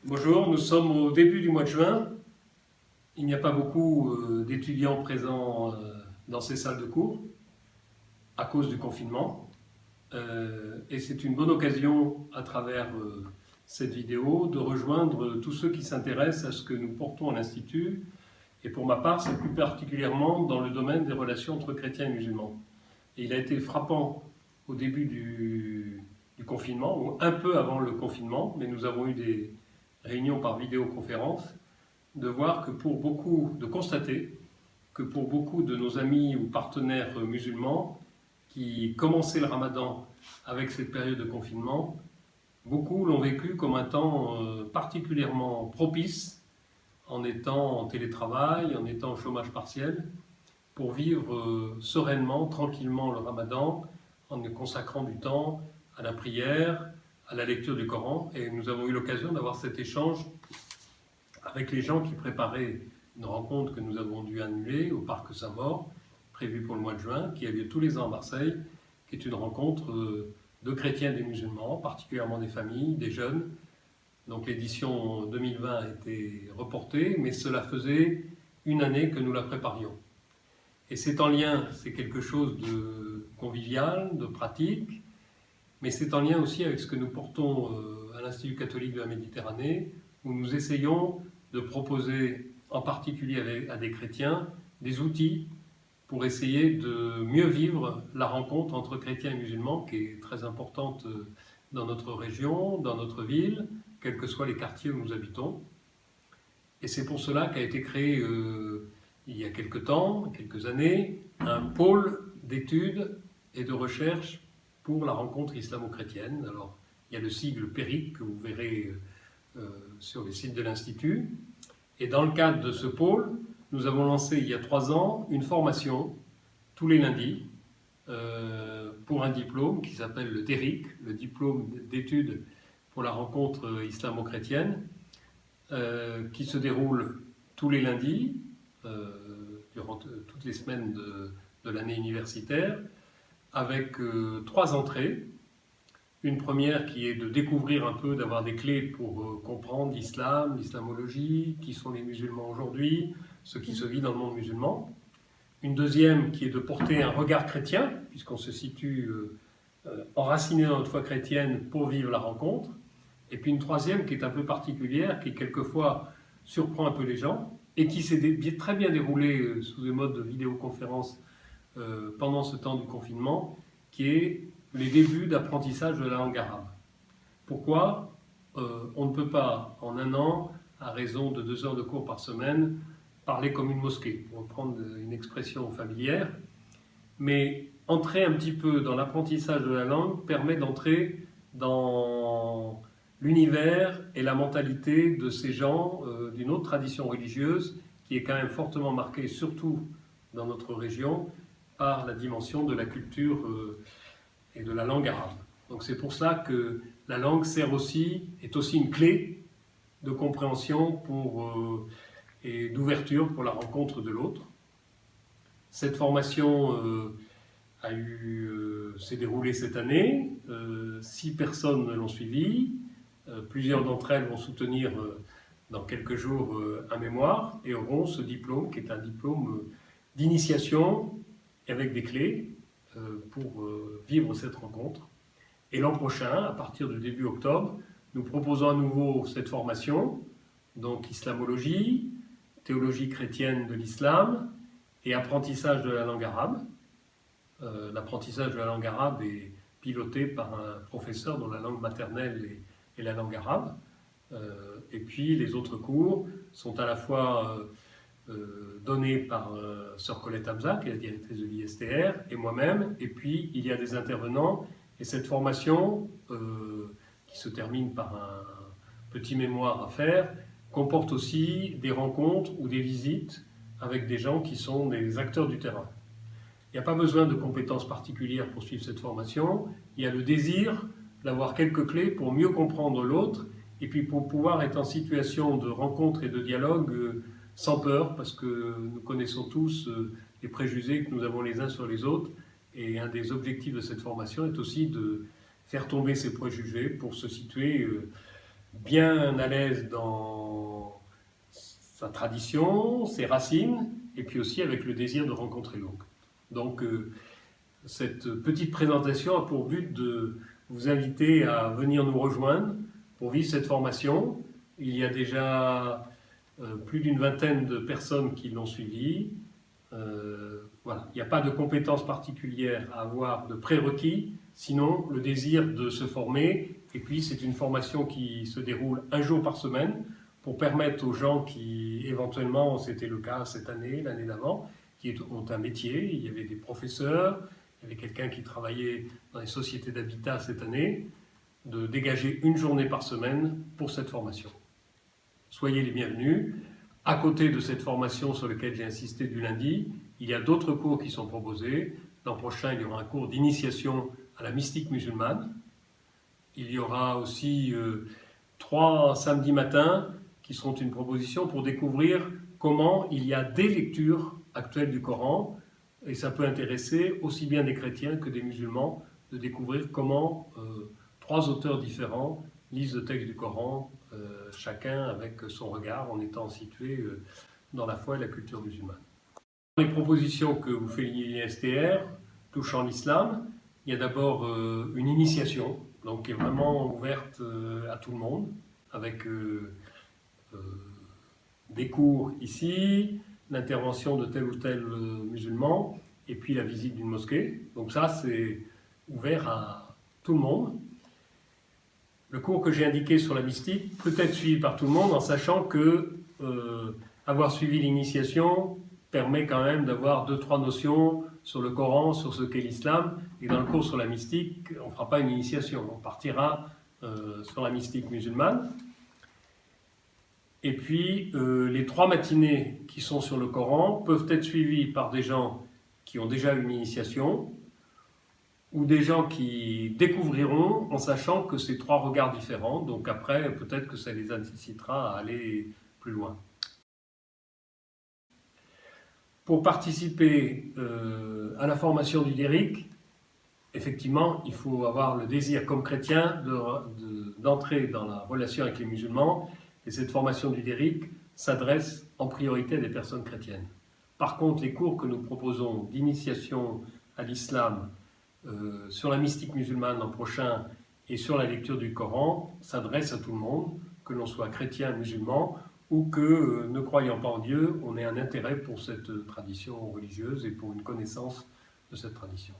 Bonjour, nous sommes au début du mois de juin. Il n'y a pas beaucoup d'étudiants présents dans ces salles de cours à cause du confinement. Et c'est une bonne occasion, à travers cette vidéo, de rejoindre tous ceux qui s'intéressent à ce que nous portons à l'Institut. Et pour ma part, c'est plus particulièrement dans le domaine des relations entre chrétiens et musulmans. Et il a été frappant au début du confinement, ou un peu avant le confinement, mais nous avons eu des réunions par vidéoconférence, de constater que pour beaucoup de nos amis ou partenaires musulmans qui commençaient le ramadan avec cette période de confinement, beaucoup l'ont vécu comme un temps particulièrement propice, en étant en télétravail, en étant au chômage partiel, pour vivre sereinement, tranquillement le ramadan, en consacrant du temps à la prière, à la lecture du Coran. Et nous avons eu l'occasion d'avoir cet échange avec les gens qui préparaient une rencontre que nous avons dû annuler au Parc Saint-Maur, prévue pour le mois de juin, qui a lieu tous les ans à Marseille, qui est une rencontre de chrétiens et des musulmans, particulièrement des familles, des jeunes. Donc l'édition 2020 a été reportée, mais cela faisait une année que nous la préparions. Et c'est en lien, c'est quelque chose de convivial, de pratique, mais c'est en lien aussi avec ce que nous portons à l'Institut catholique de la Méditerranée, où nous essayons de proposer, en particulier à des chrétiens, des outils pour essayer de mieux vivre la rencontre entre chrétiens et musulmans, qui est très importante dans notre région, dans notre ville, quels que soient les quartiers où nous habitons. Et c'est pour cela qu'a été créé, il y a quelques années, un pôle d'études et de recherche pour la rencontre islamo-chrétienne. Alors, il y a le sigle PERIC que vous verrez sur les sites de l'Institut. Et dans le cadre de ce pôle, nous avons lancé il y a 3 ans une formation tous les lundis pour un diplôme qui s'appelle le DERIC, le diplôme d'études pour la rencontre islamo-chrétienne, qui se déroule tous les lundis, durant toutes les semaines de l'année universitaire, avec 3 entrées. Une première qui est de découvrir un peu, d'avoir des clés pour comprendre l'islam, l'islamologie, qui sont les musulmans aujourd'hui, ce qui se vit dans le monde musulman. Une deuxième qui est de porter un regard chrétien, puisqu'on se situe enraciné dans notre foi chrétienne pour vivre la rencontre. Et puis une troisième qui est un peu particulière, qui quelquefois surprend un peu les gens, et qui s'est très bien déroulée sous des modes de vidéoconférence pendant ce temps du confinement, qui est les débuts d'apprentissage de la langue arabe. Pourquoi on ne peut pas, en un an, à raison de 2 heures de cours par semaine, parler comme une mosquée, pour reprendre une expression familière, mais entrer un petit peu dans l'apprentissage de la langue permet d'entrer dans l'univers et la mentalité de ces gens d'une autre tradition religieuse qui est quand même fortement marquée, surtout dans notre région, par la dimension de la culture et de la langue arabe. Donc c'est pour cela que la langue est aussi une clé de compréhension et d'ouverture pour la rencontre de l'autre. Cette formation s'est déroulée cette année. 6 personnes l'ont suivie. Plusieurs d'entre elles vont soutenir dans quelques jours un mémoire et auront ce diplôme qui est un diplôme d'initiation avec des clés pour vivre cette rencontre. Et l'an prochain, à partir du début octobre, nous proposons à nouveau cette formation, donc islamologie, théologie chrétienne de l'islam et apprentissage de la langue arabe. L'apprentissage de la langue arabe est piloté par un professeur dont la langue maternelle est la langue arabe. Et puis les autres cours sont à la fois donnés par Sœur Colette Hamza, qui est la directrice de l'ISTR, et moi-même, et puis il y a des intervenants, et cette formation, qui se termine par un petit mémoire à faire, comporte aussi des rencontres ou des visites avec des gens qui sont des acteurs du terrain. Il n'y a pas besoin de compétences particulières pour suivre cette formation. Il y a le désir d'avoir quelques clés pour mieux comprendre l'autre et puis pour pouvoir être en situation de rencontre et de dialogue sans peur, parce que nous connaissons tous les préjugés que nous avons les uns sur les autres. Et un des objectifs de cette formation est aussi de faire tomber ces préjugés pour se situer bien à l'aise dans sa tradition, ses racines, et puis aussi avec le désir de rencontrer l'autre. Donc cette petite présentation a pour but de vous inviter à venir nous rejoindre pour vivre cette formation. Il y a déjà plus d'une vingtaine de personnes qui l'ont suivie. Voilà. Il n'y a pas de compétences particulières à avoir, de prérequis, sinon le désir de se former. Et puis c'est une formation qui se déroule un jour par semaine pour permettre aux gens qui, éventuellement, c'était le cas cette année, l'année d'avant, qui ont un métier. Il y avait des professeurs, il y avait quelqu'un qui travaillait dans les sociétés d'habitat cette année, de dégager une journée par semaine pour cette formation. Soyez les bienvenus. À côté de cette formation sur laquelle j'ai insisté du lundi, il y a d'autres cours qui sont proposés. L'an prochain, il y aura un cours d'initiation à la mystique musulmane. Il y aura aussi 3 samedis matins qui seront une proposition pour découvrir comment il y a des lectures actuelles du Coran. Et ça peut intéresser aussi bien des chrétiens que des musulmans de découvrir comment 3 auteurs différents lisent le texte du Coran, chacun avec son regard, en étant situé dans la foi et la culture musulmane. Les propositions que vous fait l'ISTR touchant l'islam, il y a d'abord une initiation, donc qui est vraiment ouverte à tout le monde, avec des cours ici, l'intervention de tel ou tel musulman, et puis la visite d'une mosquée. Donc ça, c'est ouvert à tout le monde. Le cours que j'ai indiqué sur la mystique peut être suivi par tout le monde en sachant que avoir suivi l'initiation permet quand même d'avoir 2-3 notions sur le Coran, sur ce qu'est l'islam. Et dans le cours sur la mystique, on ne fera pas une initiation, on partira sur la mystique musulmane. Et puis, les 3 matinées qui sont sur le Coran peuvent être suivies par des gens qui ont déjà une initiation, ou des gens qui découvriront en sachant que c'est 3 regards différents. Donc après, peut-être que ça les incitera à aller plus loin. Pour participer à la formation du Déric, effectivement, il faut avoir le désir comme chrétien d'entrer dans la relation avec les musulmans. Et cette formation du Déric s'adresse en priorité à des personnes chrétiennes. Par contre, les cours que nous proposons d'initiation à l'islam, sur la mystique musulmane l'an prochain et sur la lecture du Coran s'adresse à tout le monde, que l'on soit chrétien, musulman ou que, ne croyant pas en Dieu, on ait un intérêt pour cette tradition religieuse et pour une connaissance de cette tradition.